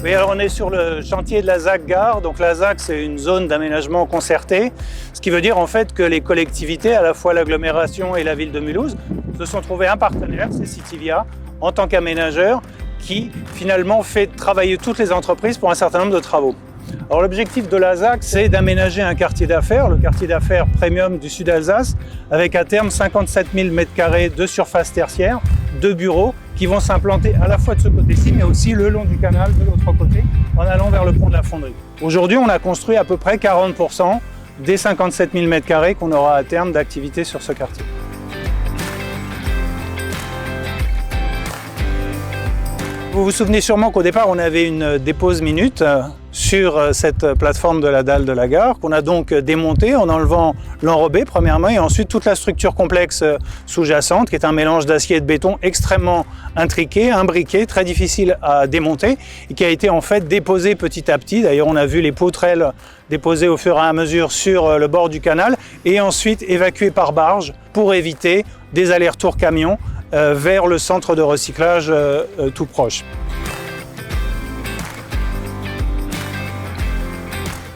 Oui, alors on est sur le chantier de la ZAC Gare. Donc la ZAC, c'est une zone d'aménagement concerté, ce qui veut dire en fait que les collectivités, à la fois l'agglomération et la ville de Mulhouse, se sont trouvés un partenaire, c'est Citivia, en tant qu'aménageur, qui finalement fait travailler toutes les entreprises pour un certain nombre de travaux. Alors l'objectif de la ZAC, c'est d'aménager un quartier d'affaires, le quartier d'affaires premium du Sud-Alsace, avec à terme 57 000 m² de surface tertiaire, de bureaux, qui vont s'implanter à la fois de ce côté-ci, mais aussi le long du canal de l'autre côté, en allant vers le pont de la Fonderie. Aujourd'hui, on a construit à peu près 40% des 57 000 m² qu'on aura à terme d'activité sur ce quartier. Vous vous souvenez sûrement qu'au départ, on avait une dépose minute sur cette plateforme de la dalle de la gare, qu'on a donc démontée en enlevant l'enrobé premièrement, et ensuite toute la structure complexe sous-jacente, qui est un mélange d'acier et de béton extrêmement intriqué, imbriqué, très difficile à démonter, et qui a été en fait déposée petit à petit. D'ailleurs, on a vu les poutrelles déposées au fur et à mesure sur le bord du canal, et ensuite évacuées par barge pour éviter des allers-retours camions vers le centre de recyclage tout proche.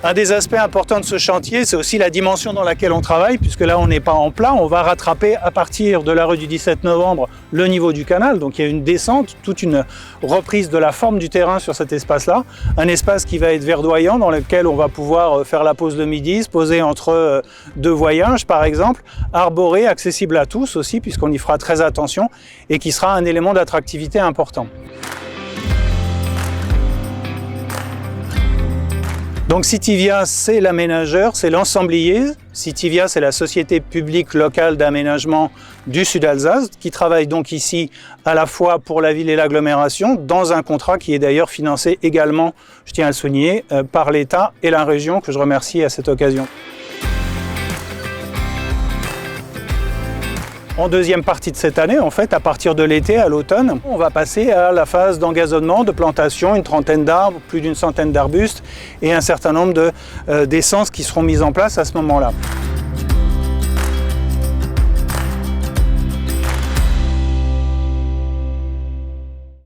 Un des aspects importants de ce chantier, c'est aussi la dimension dans laquelle on travaille, puisque là on n'est pas en plat, on va rattraper à partir de la rue du 17 novembre le niveau du canal, donc il y a une descente, toute une reprise de la forme du terrain sur cet espace-là, un espace qui va être verdoyant, dans lequel on va pouvoir faire la pause de midi, se poser entre deux voyages par exemple, arboré, accessible à tous aussi, puisqu'on y fera très attention, et qui sera un élément d'attractivité important. Donc Citivia, c'est l'aménageur, c'est l'ensemblier. Citivia, c'est la société publique locale d'aménagement du Sud-Alsace, qui travaille donc ici à la fois pour la ville et l'agglomération, dans un contrat qui est d'ailleurs financé également, je tiens à le souligner, par l'État et la région, que je remercie à cette occasion. En deuxième partie de cette année, en fait, à partir de l'été à l'automne, on va passer à la phase d'engazonnement, de plantation, une trentaine d'arbres, plus d'une centaine d'arbustes et un certain nombre d'essences qui seront mises en place à ce moment-là.